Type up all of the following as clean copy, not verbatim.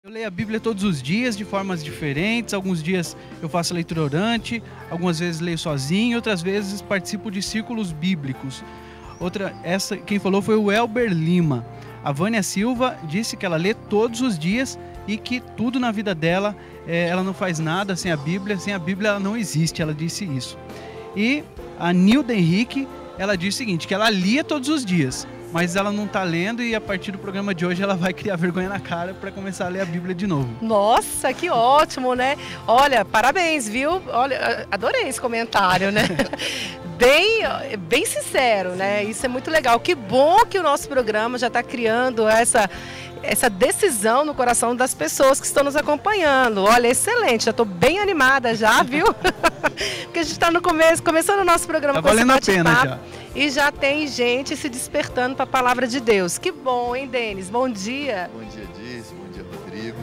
Eu leio a Bíblia todos os dias, de formas diferentes. Alguns dias eu faço leitura orante, algumas vezes leio sozinho, outras vezes participo de círculos bíblicos. Quem falou foi o Elber Lima. A Vânia Silva disse que ela lê todos os dias e que tudo na vida dela, ela não faz nada sem a Bíblia ela não existe, ela disse isso. E a Nilda Henrique, ela disse o seguinte, que ela lia todos os dias, mas ela não está lendo e a partir do programa de hoje ela vai criar vergonha na cara para começar a ler a Bíblia de novo. Nossa, que ótimo, né? Olha, parabéns, viu? Olha, adorei esse comentário, né? Bem sincero, né? Isso é muito legal. Que bom que o nosso programa já está criando essa decisão no coração das pessoas que estão nos acompanhando. Olha, excelente, já estou bem animada já, viu? Porque a gente está começando o nosso programa com esse bate-papo. Tá valendo a pena já. E já tem gente se despertando para a palavra de Deus. Que bom, hein, Denis? Bom dia. Bom dia, Diz. Bom dia, Rodrigo.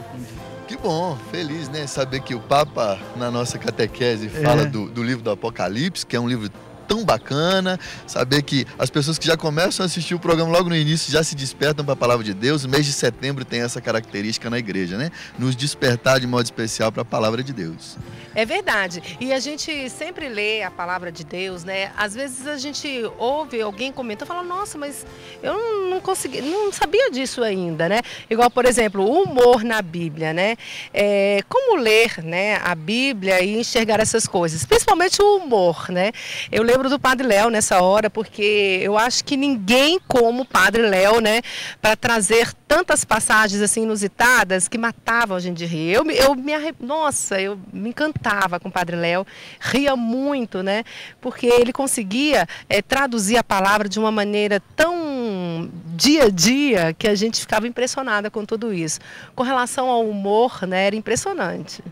Que bom, feliz, né? Saber que o Papa, na nossa catequese, fala do livro do Apocalipse, que é um livro tão bacana, saber que as pessoas que já começam a assistir o programa logo no início já se despertam para a palavra de Deus. O mês de setembro tem essa característica na igreja, né? Nos despertar de modo especial para a palavra de Deus. É verdade. E a gente sempre lê a palavra de Deus, né? Às vezes a gente ouve alguém comentar e fala, nossa, mas eu não sabia disso ainda, né? Igual, por exemplo, o humor na Bíblia, né? Como ler, né, a Bíblia e enxergar essas coisas, principalmente o humor, né? Eu lembro do Padre Léo nessa hora, porque eu acho que ninguém como o Padre Léo, né, para trazer tantas passagens assim inusitadas que matavam a gente de rir. Eu me encantava com o Padre Léo, ria muito, né, porque ele conseguia traduzir a palavra de uma maneira tão dia a dia que a gente ficava impressionada com tudo isso. Com relação ao humor, né, era impressionante.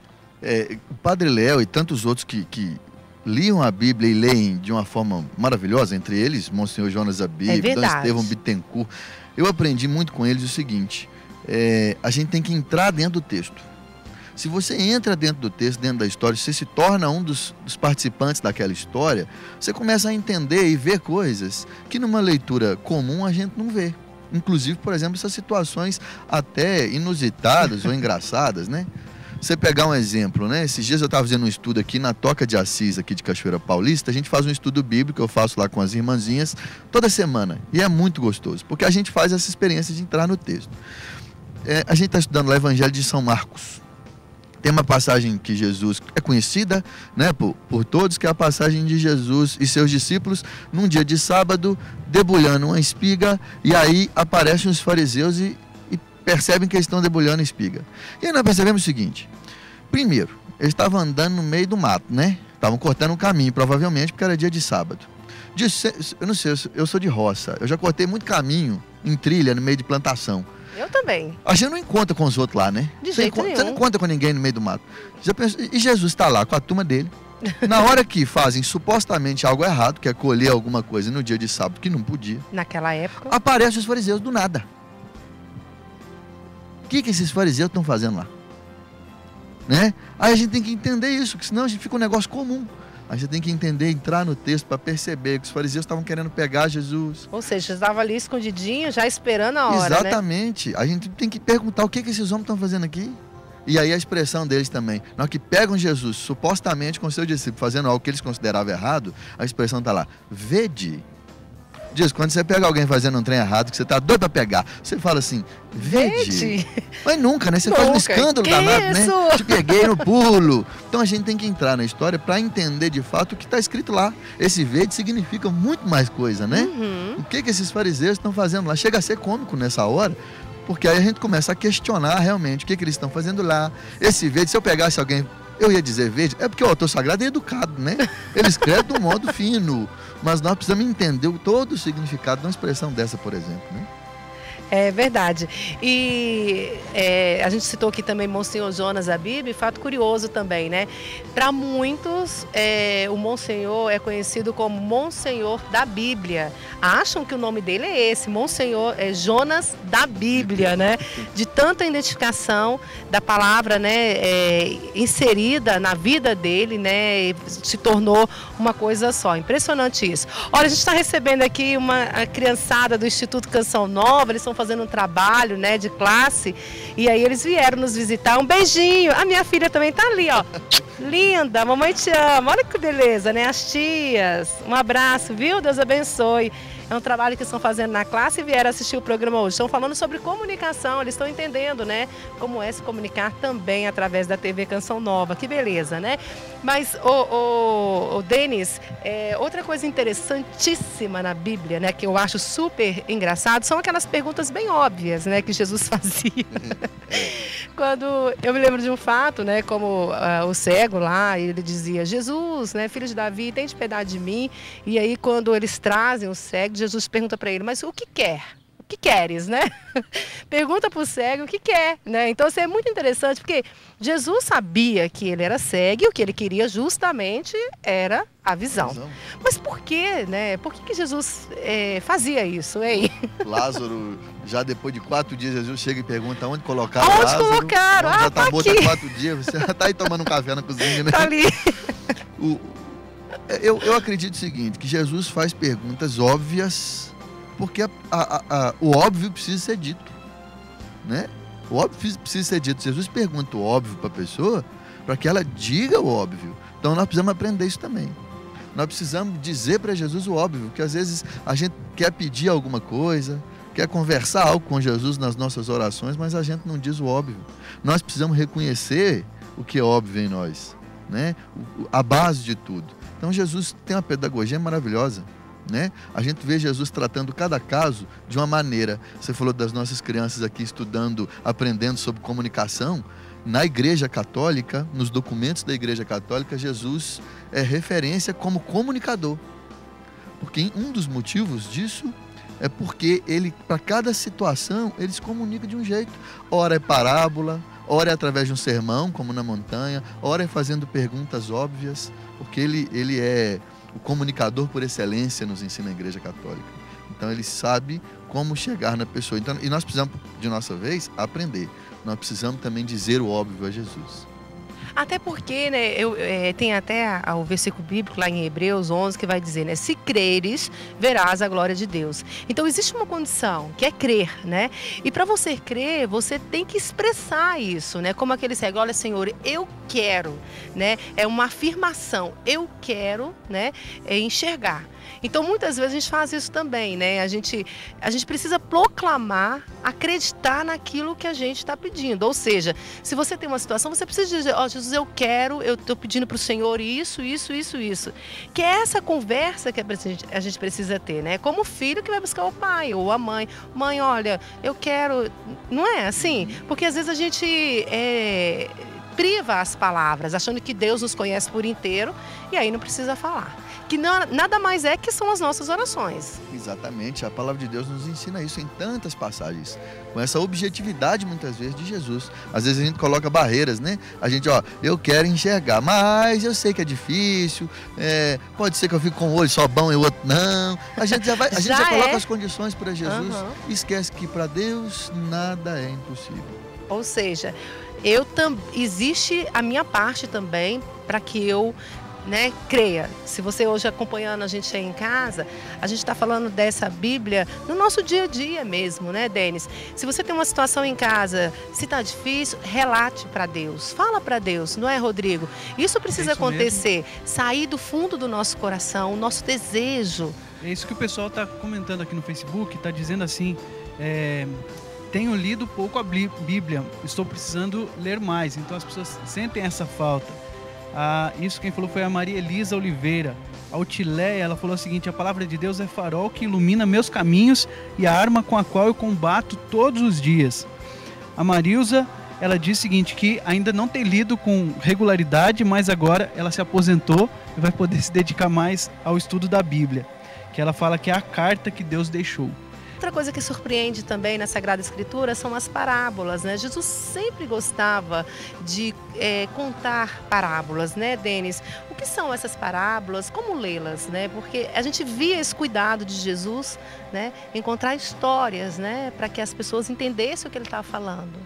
O Padre Léo e tantos outros que liam a Bíblia e leem de uma forma maravilhosa, entre eles, Monsenhor Jonas Abib, Dan Estevão Bittencourt. Eu aprendi muito com eles o seguinte, a gente tem que entrar dentro do texto. Se você entra dentro do texto, dentro da história, você se torna um dos participantes daquela história, você começa a entender e ver coisas que numa leitura comum a gente não vê. Inclusive, por exemplo, essas situações até inusitadas ou engraçadas, né? Você pegar um exemplo, né? Esses dias eu estava fazendo um estudo aqui na Toca de Assis, aqui de Cachoeira Paulista. A gente faz um estudo bíblico, eu faço lá com as irmãzinhas, toda semana. E é muito gostoso, porque a gente faz essa experiência de entrar no texto. A gente está estudando lá o Evangelho de São Marcos. Tem uma passagem que Jesus é conhecida, né, por todos, que é a passagem de Jesus e seus discípulos num dia de sábado, debulhando uma espiga, e aí aparecem os fariseus e percebem que eles estão debulhando a espiga. E aí nós percebemos o seguinte, primeiro, eles estavam andando no meio do mato, né? Estavam cortando um caminho, provavelmente, porque era dia de sábado. Eu não sei, eu sou de roça, eu já cortei muito caminho em trilha, no meio de plantação. Eu também. A gente não encontra com os outros lá, né? De jeito nenhum. Você não encontra com ninguém no meio do mato. E Jesus está lá com a turma dele. Na hora que fazem supostamente algo errado, que é colher alguma coisa no dia de sábado, que não podia. Naquela época. Aparecem os fariseus do nada. O que esses fariseus estão fazendo lá? Né? Aí a gente tem que entender isso, porque senão a gente fica um negócio comum. A gente tem que entender, entrar no texto para perceber que os fariseus estavam querendo pegar Jesus. Ou seja, estava ali escondidinho, já esperando a hora, exatamente. Né? A gente tem que perguntar o que esses homens estão fazendo aqui. E aí a expressão deles também. Na hora que pegam Jesus, supostamente com seus discípulos, fazendo algo que eles consideravam errado, a expressão está lá, vede. Diz, quando você pega alguém fazendo um trem errado, que você tá doido pra pegar, você fala assim, vede. Mas nunca, né? Você faz um escândalo danado, né? Te peguei no pulo. Então a gente tem que entrar na história para entender de fato o que está escrito lá. Esse vede significa muito mais coisa, né? O que esses fariseus estão fazendo lá? Chega a ser cômico nessa hora, porque aí a gente começa a questionar realmente o que eles estão fazendo lá. Esse vede, se eu pegasse alguém, eu ia dizer vede, é porque o autor sagrado é educado, né? Ele escreve de um modo fino. Mas nós precisamos entender todo o significado de uma expressão dessa, por exemplo, né? É verdade. E a gente citou aqui também Monsenhor Jonas Abib, fato curioso também, né? Para muitos, o Monsenhor é conhecido como Monsenhor da Bíblia. Acham que o nome dele é esse, Monsenhor Jonas da Bíblia, né? De tanta identificação da palavra, né, inserida na vida dele, né? Se tornou uma coisa só. Impressionante isso. Olha, a gente está recebendo aqui a criançada do Instituto Canção Nova, eles estão fazendo um trabalho, né, de classe, e aí eles vieram nos visitar. Um beijinho. A minha filha também tá ali, ó. Linda, mamãe te ama. Olha que beleza, né? As tias. Um abraço, viu? Deus abençoe. É um trabalho que estão fazendo na classe e vieram assistir o programa hoje. Estão falando sobre comunicação, eles estão entendendo, né? Como é se comunicar também através da TV Canção Nova. Que beleza, né? Mas, o Denis, outra coisa interessantíssima na Bíblia, né? Que eu acho super engraçado, são aquelas perguntas bem óbvias, né? Que Jesus fazia. Quando eu me lembro de um fato, né? Como o cego lá, ele dizia, Jesus, né? Filho de Davi, tem de piedade de mim. E aí, quando eles trazem o cego, Jesus pergunta para ele, mas o que quer? O que queres, né? Pergunta para o cego o que quer, né? Então, isso é muito interessante, porque Jesus sabia que ele era cego e o que ele queria justamente era a visão. Mas por quê, né? Por que Jesus fazia isso, hein? Lázaro, já depois de 4 dias, Jesus chega e pergunta onde colocaram Lázaro. Onde colocaram? Já está morto há 4 dias, você já está aí tomando um café na cozinha, né? Tá ali. Eu acredito o seguinte, que Jesus faz perguntas óbvias, porque o óbvio precisa ser dito, né? O óbvio precisa ser dito. Jesus pergunta o óbvio para a pessoa, para que ela diga o óbvio. Então nós precisamos aprender isso também. Nós precisamos dizer para Jesus o óbvio, que às vezes a gente quer pedir alguma coisa, quer conversar algo com Jesus nas nossas orações, mas a gente não diz o óbvio. Nós precisamos reconhecer o que é óbvio em nós, né? A base de tudo. Então Jesus tem uma pedagogia maravilhosa, né? A gente vê Jesus tratando cada caso de uma maneira. Você falou das nossas crianças aqui estudando, aprendendo sobre comunicação. Na Igreja Católica, nos documentos da Igreja Católica, Jesus é referência como comunicador. Porque um dos motivos disso é porque ele, para cada situação, ele se comunica de um jeito. Ora é parábola, ora é através de um sermão, como na montanha, ora é fazendo perguntas óbvias, porque ele é o comunicador por excelência, nos ensina a Igreja Católica. Então ele sabe como chegar na pessoa. Então, e nós precisamos, de nossa vez, aprender. Nós precisamos também dizer o óbvio a Jesus. Até porque, né, tem até o versículo bíblico lá em Hebreus 11 que vai dizer, né, se creres, verás a glória de Deus. Então existe uma condição, que é crer, né? E para você crer, você tem que expressar isso, né? Como aquele cego, olha, Senhor, eu quero, né? É uma afirmação, eu quero, né, enxergar. Então, muitas vezes a gente faz isso também, né? A gente precisa proclamar, acreditar naquilo que a gente está pedindo. Ou seja, se você tem uma situação, você precisa dizer, ó, Jesus, eu estou pedindo para o Senhor isso. Que é essa conversa que a gente precisa ter, né? Como o filho que vai buscar o pai ou a mãe. Mãe, olha, eu quero... Não é assim? Porque às vezes a gente... priva as palavras, achando que Deus nos conhece por inteiro e aí não precisa falar. Que nada mais é que são as nossas orações. Exatamente, a palavra de Deus nos ensina isso em tantas passagens, com essa objetividade muitas vezes de Jesus. Às vezes a gente coloca barreiras, né? A gente, eu quero enxergar, mas eu sei que é difícil, pode ser que eu fique com um olho só bom e o outro não. A gente já coloca as condições para Jesus e esquece que para Deus nada é impossível. Ou seja, existe a minha parte também para que eu, né, creia. Se você hoje acompanhando a gente aí em casa, a gente está falando dessa Bíblia no nosso dia a dia mesmo, né, Denis? Se você tem uma situação em casa, se está difícil, relate para Deus, fala para Deus, não é, Rodrigo? Isso precisa acontecer, sair do fundo do nosso coração, o nosso desejo. É isso que o pessoal está comentando aqui no Facebook, está dizendo assim, tenho lido pouco a Bíblia, estou precisando ler mais. Então as pessoas sentem essa falta. Isso quem falou foi a Maria Elisa Oliveira. A Otileia, ela falou o seguinte: a palavra de Deus é farol que ilumina meus caminhos e a arma com a qual eu combato todos os dias. A Marilza, ela diz o seguinte, que ainda não tem lido com regularidade, mas agora ela se aposentou e vai poder se dedicar mais ao estudo da Bíblia, que ela fala que é a carta que Deus deixou. Outra coisa que surpreende também na Sagrada Escritura são as parábolas, né? Jesus sempre gostava de contar parábolas, né, Denis? O que são essas parábolas? Como lê-las, né? Porque a gente via esse cuidado de Jesus, né, em contar histórias, né, para que as pessoas entendessem o que ele estava falando.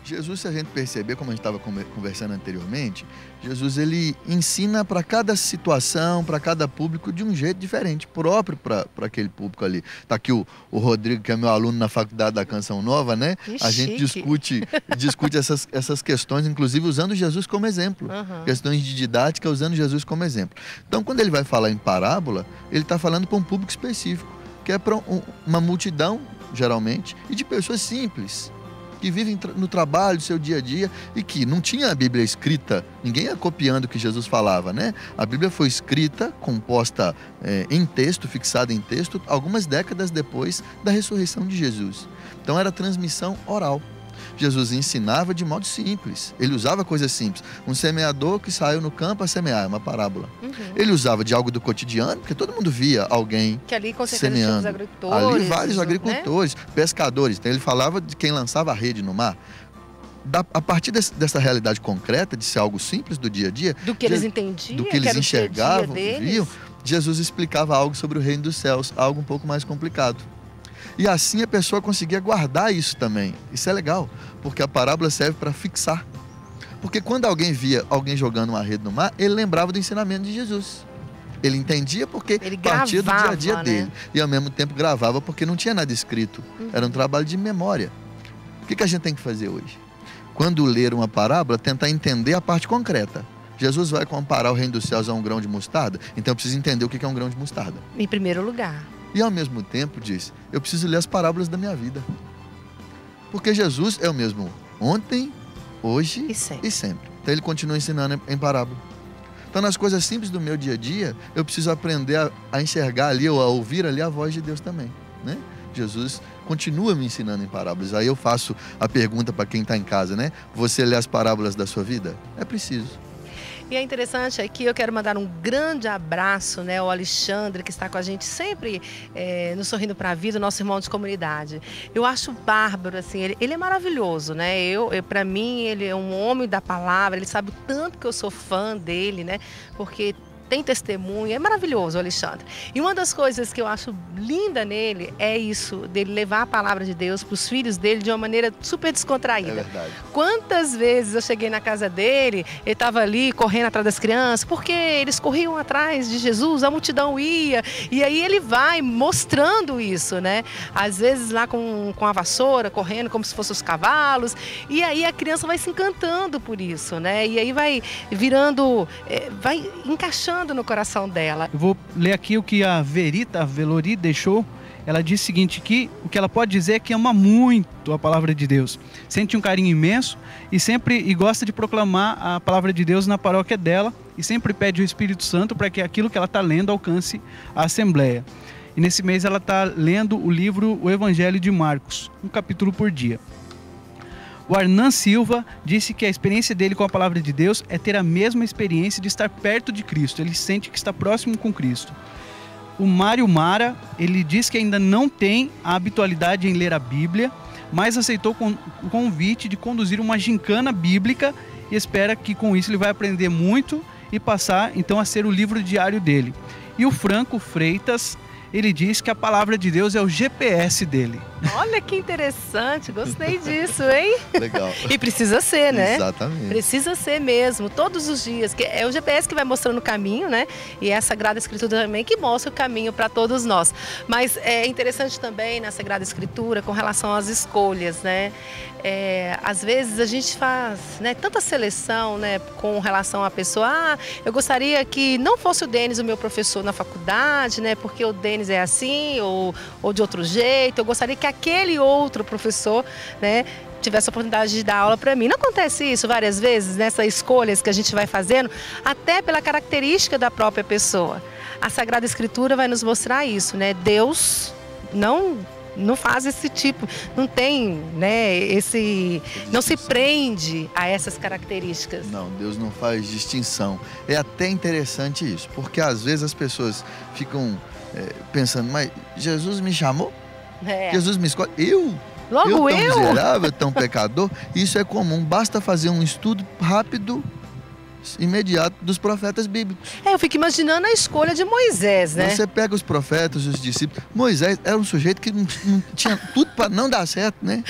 Jesus, se a gente perceber, como a gente estava conversando anteriormente, Jesus ele ensina para cada situação, para cada público de um jeito diferente, próprio para aquele público ali. Está aqui o Rodrigo, que é meu aluno na Faculdade da Canção Nova, né? Que a gente discute essas questões, inclusive usando Jesus como exemplo. Questões de didática usando Jesus como exemplo. Então, quando ele vai falar em parábola, ele está falando para um público específico, que é para uma multidão, geralmente, e de pessoas simples, que vivem no trabalho, seu dia a dia, e que não tinha a Bíblia escrita, ninguém ia copiando o que Jesus falava, né? A Bíblia foi escrita, composta em texto, fixada em texto, algumas décadas depois da ressurreição de Jesus. Então era transmissão oral. Jesus ensinava de modo simples, ele usava coisas simples. Um semeador que saiu no campo a semear, é uma parábola. Ele usava de algo do cotidiano, porque todo mundo via alguém que ali, com certeza, tinha os agricultores. Ali vários agricultores, né? Pescadores. Então ele falava de quem lançava a rede no mar. A partir dessa realidade concreta, de ser algo simples do dia a dia, do que eles entendiam, do que eles enxergavam, viam, Jesus explicava algo sobre o reino dos céus, algo um pouco mais complicado. E assim a pessoa conseguia guardar isso também. Isso é legal, porque a parábola serve para fixar. Porque quando alguém via alguém jogando uma rede no mar, ele lembrava do ensinamento de Jesus. Ele entendia porque ele partia do dia a dia dele. E ao mesmo tempo gravava porque não tinha nada escrito. Era um trabalho de memória. O que a gente tem que fazer hoje? Quando ler uma parábola, tentar entender a parte concreta. Jesus vai comparar o reino dos céus a um grão de mostarda, então eu preciso entender o que é um grão de mostarda. Em primeiro lugar. E ao mesmo tempo diz, eu preciso ler as parábolas da minha vida. Porque Jesus é o mesmo ontem, hoje e sempre. Então ele continua ensinando em parábola. Então nas coisas simples do meu dia a dia, eu preciso aprender a enxergar ali, ou a ouvir ali a voz de Deus também, né? Jesus continua me ensinando em parábolas. Aí eu faço a pergunta para quem está em casa, né? Você lê as parábolas da sua vida? É preciso. E é interessante aqui, eu quero mandar um grande abraço, né, ao Alexandre, que está com a gente sempre no Sorrindo para a Vida, nosso irmão de comunidade. Eu acho bárbaro, assim, ele é maravilhoso, né? Para mim, ele é um homem da palavra, ele sabe o tanto que eu sou fã dele, né? Porque tem testemunho, é maravilhoso o Alexandre. E uma das coisas que eu acho linda nele é isso, dele levar a palavra de Deus para os filhos dele de uma maneira super descontraída. É verdade. Quantas vezes eu cheguei na casa dele, ele estava ali correndo atrás das crianças, porque eles corriam atrás de Jesus, a multidão ia, e aí ele vai mostrando isso, né? Às vezes lá com a vassoura, correndo como se fossem os cavalos, e aí a criança vai se encantando por isso, né? E aí vai virando, vai encaixando no coração dela. Eu vou ler aqui o que a Verita Velori deixou. Ela diz o seguinte, que o que ela pode dizer é que ama muito a palavra de Deus, sente um carinho imenso e gosta de proclamar a palavra de Deus na paróquia dela e sempre pede o Espírito Santo para que aquilo que ela está lendo alcance a Assembleia. E nesse mês ela está lendo o livro O Evangelho de Marcos, um capítulo por dia. O Arnan Silva disse que a experiência dele com a palavra de Deus é ter a mesma experiência de estar perto de Cristo. Ele sente que está próximo com Cristo. O Mário Mara, ele diz que ainda não tem a habitualidade em ler a Bíblia, mas aceitou o convite de conduzir uma gincana bíblica e espera que com isso ele vai aprender muito e passar então a ser o livro diário dele. E o Franco Freitas, ele diz que a palavra de Deus é o GPS dele. Olha que interessante, gostei disso, hein? Legal. E precisa ser, né? Exatamente. Precisa ser mesmo, todos os dias. Que é o GPS que vai mostrando o caminho, né? E é a Sagrada Escritura também que mostra o caminho para todos nós. Mas é interessante também na Sagrada Escritura com relação às escolhas, né? Às vezes a gente faz, né, tanta seleção, né, com relação à pessoa. Eu gostaria que não fosse o Denis o meu professor na faculdade, né? Porque o Denis é assim ou de outro jeito. Eu gostaria que aquele outro professor, né, tivesse a oportunidade de dar aula para mim. Não acontece isso várias vezes nessas escolhas que a gente vai fazendo, até pela característica da própria pessoa. A Sagrada Escritura vai nos mostrar isso, né? Deus não faz esse tipo, não tem, né, não se prende a essas características. Não, Deus não faz distinção. É até interessante isso, porque às vezes as pessoas ficam pensando, mas Jesus me chamou? Jesus me escolhe? Logo eu? Tão miserável, tão pecador? Isso é comum, basta fazer um estudo rápido imediato dos profetas bíblicos. Eu fico imaginando a escolha de Moisés, né? Você pega os profetas, os discípulos. Moisés era um sujeito que não tinha tudo para não dar certo, né?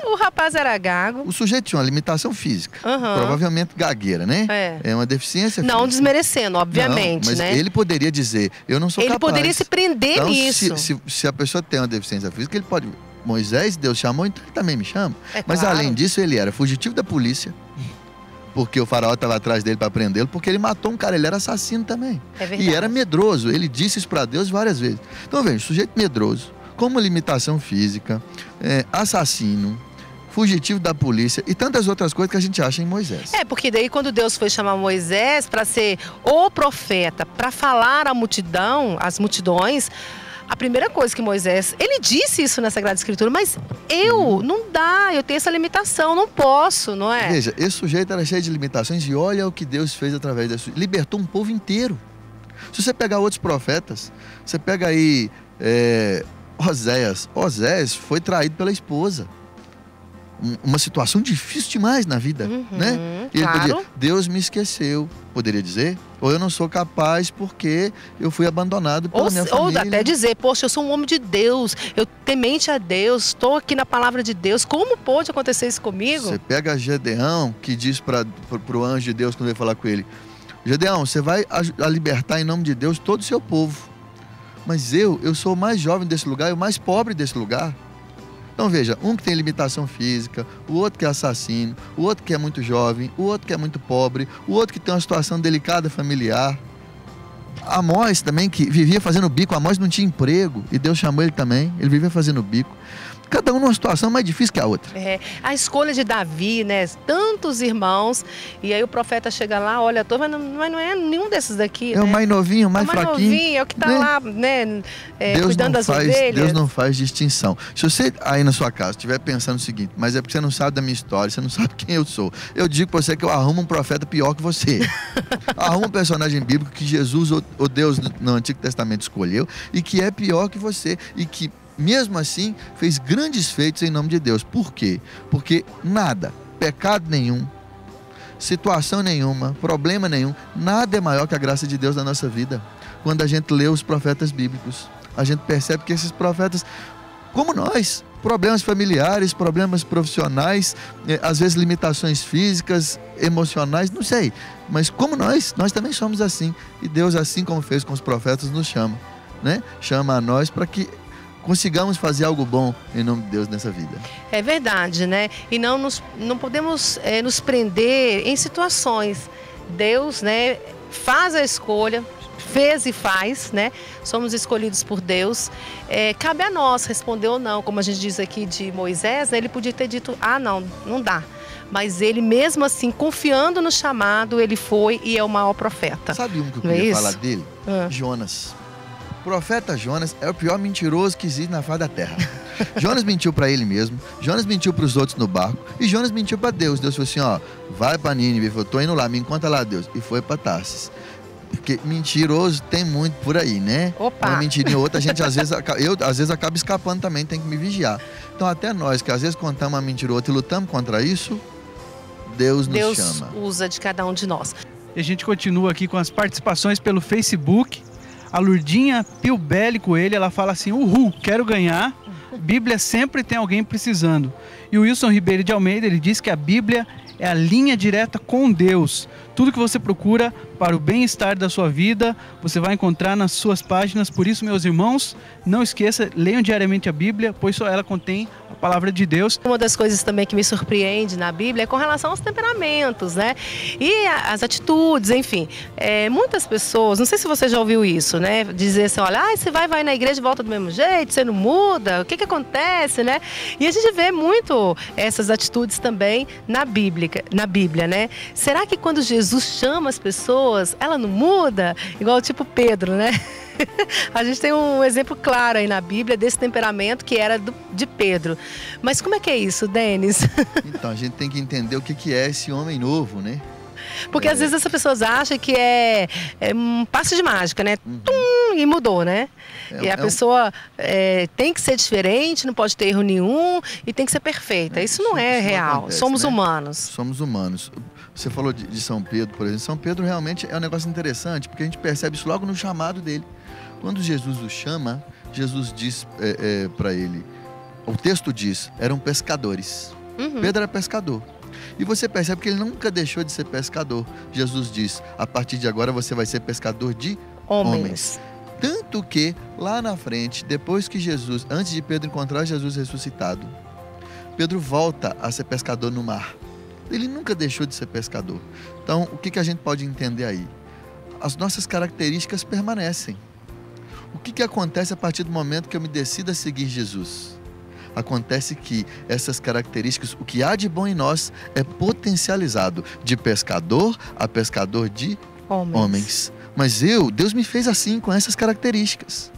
O rapaz era gago. O sujeito tinha uma limitação física, provavelmente gagueira, né? É uma deficiência física. Não desmerecendo, obviamente, não, mas né? ele poderia dizer, eu não sou capaz. Ele poderia se prender então, nisso. Se a pessoa tem uma deficiência física, ele pode... Moisés, Deus chamou, então ele também me chama. Mas claro. além disso, ele era fugitivo da polícia, porque o faraó estava atrás dele para prendê-lo, porque ele matou um cara, ele era assassino também. É verdade. E era medroso, ele disse isso para Deus várias vezes. Então, veja, sujeito medroso, com uma limitação física, assassino, fugitivo da polícia e tantas outras coisas que a gente acha em Moisés. Porque daí quando Deus foi chamar Moisés para ser o profeta, para falar à multidão, às multidões, a primeira coisa que Moisés, ele disse isso na Sagrada Escritura, mas não dá, eu tenho essa limitação, não posso, não é? Veja, esse sujeito era cheio de limitações e olha o que Deus fez através disso. Libertou um povo inteiro. Se você pegar outros profetas, você pega aí Oséias. Oséias foi traído pela esposa. Uma situação difícil demais na vida, né? E ele podia, Deus me esqueceu, poderia dizer, ou eu não sou capaz porque eu fui abandonado pela minha família. Ou até dizer, poxa, eu sou um homem de Deus, eu temente a Deus, estou aqui na palavra de Deus, como pode acontecer isso comigo? Você pega Gedeão, que diz para o anjo de Deus quando ele falar com ele, Gedeão, você vai libertar em nome de Deus todo o seu povo, mas eu sou o mais jovem desse lugar e o mais pobre desse lugar. Então veja, um que tem limitação física, o outro que é assassino, o outro que é muito jovem, o outro que é muito pobre, o outro que tem uma situação delicada familiar. Amós também, que vivia fazendo bico, Amós não tinha emprego e Deus chamou ele também, ele vivia fazendo bico. Cada um numa situação mais difícil que a outra. A escolha de Davi, né? Tantos irmãos, e aí o profeta chega lá, olha, mas não é nenhum desses daqui, né? O mais novinho, o mais fraquinho. Novinho, é o que está lá, né? Cuidando das ovelhas. Deus não faz distinção. Se você aí na sua casa estiver pensando o seguinte, mas é porque você não sabe da minha história, você não sabe quem eu sou. Eu digo para você que eu arrumo um profeta pior que você. Arrumo um personagem bíblico que Jesus, o Deus no Antigo Testamento escolheu, e que é pior que você, e que mesmo assim, fez grandes feitos em nome de Deus. Por quê? Porque nada, pecado nenhum, situação nenhuma, problema nenhum, nada é maior que a graça de Deus na nossa vida. Quando a gente lê os profetas bíblicos, a gente percebe que esses profetas, como nós, problemas familiares, problemas profissionais, às vezes limitações físicas, emocionais, não sei. Mas como nós também somos assim. E Deus, assim como fez com os profetas, nos chama, né? Chama a nós para que consigamos fazer algo bom em nome de Deus nessa vida. É verdade, né? E não podemos nos prender em situações. Deus, né, faz a escolha, fez e faz, né? Somos escolhidos por Deus. Cabe a nós responder ou não. Como a gente diz aqui de Moisés, né, ele podia ter dito, não dá. Mas ele mesmo assim, confiando no chamado, ele foi e é o maior profeta. Sabe um que eu queria falar dele? Jonas. O profeta Jonas é o pior mentiroso que existe na face da terra. Jonas mentiu para ele mesmo, Jonas mentiu para os outros no barco e Jonas mentiu para Deus. Deus falou assim, vai para Nínive, eu tô indo lá, me encontra lá, Deus. E foi para Tarsis. Porque mentiroso tem muito por aí, né? Opa. Uma mentirinha ou outra, a gente às vezes acaba escapando também, tem que me vigiar. Então até nós, que às vezes contamos uma mentira ou outra e lutamos contra isso, Deus nos chama. Deus usa de cada um de nós. E a gente continua aqui com as participações pelo Facebook. A Lurdinha Pilbelli Coelho, ela fala assim, quero ganhar, Bíblia sempre tem alguém precisando. E o Wilson Ribeiro de Almeida, ele diz que a Bíblia é a linha direta com Deus. Tudo que você procura para o bem-estar da sua vida, você vai encontrar nas suas páginas. Por isso, meus irmãos, não esqueça, leiam diariamente a Bíblia, pois só ela contém a palavra de Deus. Uma das coisas também que me surpreende na Bíblia é com relação aos temperamentos, né? E as atitudes, enfim. Muitas pessoas, não sei se você já ouviu isso, né? Dizer assim, olha, você vai na igreja e volta do mesmo jeito, você não muda, o que acontece, né? E a gente vê muito essas atitudes também na Bíblia, né? Será que quando Jesus chama as pessoas, ela não muda? Igual tipo Pedro, né? A gente tem um exemplo claro aí na Bíblia desse temperamento que era de Pedro. Mas como é que é isso, Denis? Então, a gente tem que entender o que é esse homem novo, né? Porque às vezes essas pessoas acham que é um passe de mágica, né? Tum, e mudou, né? E a pessoa tem que ser diferente, não pode ter erro nenhum e tem que ser perfeita. Isso não é real. Não acontece, somos humanos. Somos humanos. Você falou de São Pedro, por exemplo. São Pedro realmente é um negócio interessante, porque a gente percebe isso logo no chamado dele. Quando Jesus o chama, Jesus diz para ele, o texto diz, eram pescadores. Pedro era pescador. E você percebe que ele nunca deixou de ser pescador. Jesus diz, a partir de agora você vai ser pescador de homens. Tanto que, lá na frente, depois que Jesus, antes de Pedro encontrar Jesus ressuscitado, Pedro volta a ser pescador no mar. Ele nunca deixou de ser pescador. Então, o que a gente pode entender aí? As nossas características permanecem. O que acontece a partir do momento que eu me decido a seguir Jesus? Acontece que essas características, o que há de bom em nós é potencializado de pescador a pescador de homens. Mas Deus me fez assim, com essas características.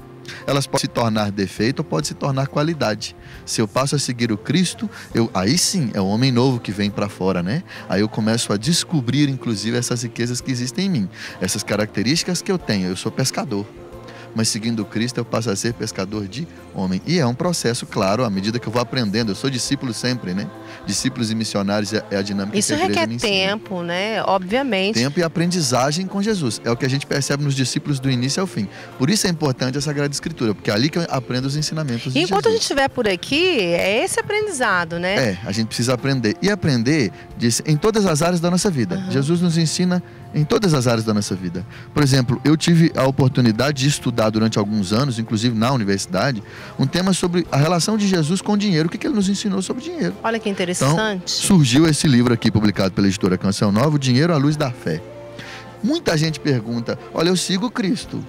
Elas podem se tornar defeito ou podem se tornar qualidade. Se eu passo a seguir o Cristo, aí sim é o homem novo que vem para fora, né? Aí eu começo a descobrir, inclusive, essas riquezas que existem em mim. Essas características que eu tenho. Eu sou pescador. Mas seguindo Cristo eu passo a ser pescador de homem. E é um processo, claro, à medida que eu vou aprendendo. Eu sou discípulo sempre, né? Discípulos e missionários é a dinâmica que a igreja me ensina. Isso requer tempo, né? Obviamente. Tempo e aprendizagem com Jesus. É o que a gente percebe nos discípulos do início ao fim. Por isso é importante a Sagrada Escritura, porque é ali que eu aprendo os ensinamentos de Jesus. Enquanto a gente estiver por aqui, é esse aprendizado, né? A gente precisa aprender. E aprender em todas as áreas da nossa vida. Jesus nos ensina em todas as áreas da nossa vida. Por exemplo, eu tive a oportunidade de estudar durante alguns anos, inclusive na universidade, um tema sobre a relação de Jesus com o dinheiro. O que ele nos ensinou sobre dinheiro. Olha que interessante. Então, surgiu esse livro aqui, publicado pela editora Canção Nova, O Dinheiro à Luz da Fé. Muita gente pergunta, olha, eu sigo Cristo,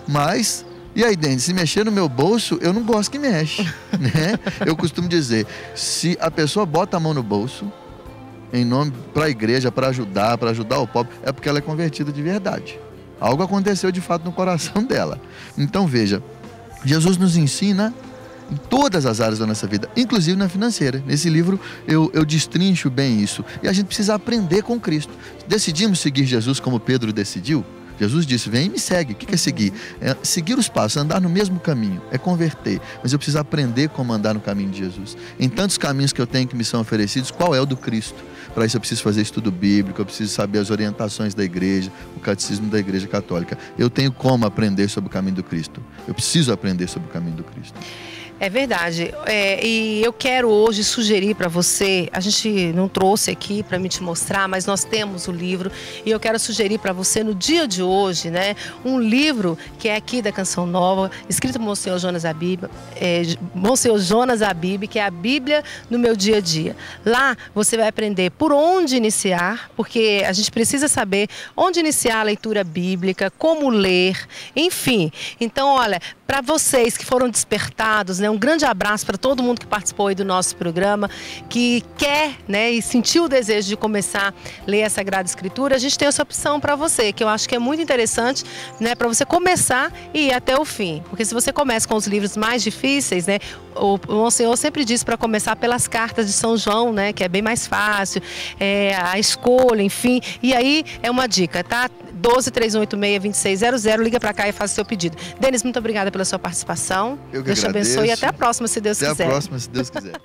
mas... E aí, Denis, se mexer no meu bolso, eu não gosto que mexe, né? Eu costumo dizer, se a pessoa bota a mão no bolso, em nome para a igreja, para ajudar o pobre, é porque ela é convertida de verdade. Algo aconteceu de fato no coração dela. Então veja, Jesus nos ensina em todas as áreas da nossa vida, inclusive na financeira. Nesse livro eu destrincho bem isso. E a gente precisa aprender com Cristo. Decidimos seguir Jesus como Pedro decidiu. Jesus disse, vem e me segue. O que é seguir? É seguir os passos, andar no mesmo caminho, é converter. Mas eu preciso aprender como andar no caminho de Jesus. Em tantos caminhos que eu tenho que me são oferecidos, qual é o do Cristo? Para isso eu preciso fazer estudo bíblico, eu preciso saber as orientações da igreja, o catecismo da igreja católica. Eu tenho como aprender sobre o caminho do Cristo. Eu preciso aprender sobre o caminho do Cristo. É verdade. E eu quero hoje sugerir para você, a gente não trouxe aqui para me te mostrar, mas nós temos o livro e eu quero sugerir para você no dia de hoje, né, um livro que é aqui da Canção Nova, escrito por Monsenhor Jonas Abib, que é a Bíblia no meu dia a dia. Lá você vai aprender por onde iniciar, porque a gente precisa saber onde iniciar a leitura bíblica, como ler, enfim. Então, olha, para vocês que foram despertados, né, um grande abraço para todo mundo que participou aí do nosso programa, que quer, né, e sentiu o desejo de começar a ler a Sagrada Escritura. A gente tem essa opção para você, que eu acho que é muito interessante, né, para você começar e ir até o fim. Porque se você começa com os livros mais difíceis, né, o Monsenhor sempre diz para começar pelas cartas de São João, né, que é bem mais fácil, a escolha, enfim. E aí é uma dica, tá? 12-3186-2600, liga para cá e faça o seu pedido. Denis, muito obrigada pela sua participação. Eu que Deus te abençoe e até a próxima, se Deus quiser. Até a próxima, se Deus quiser.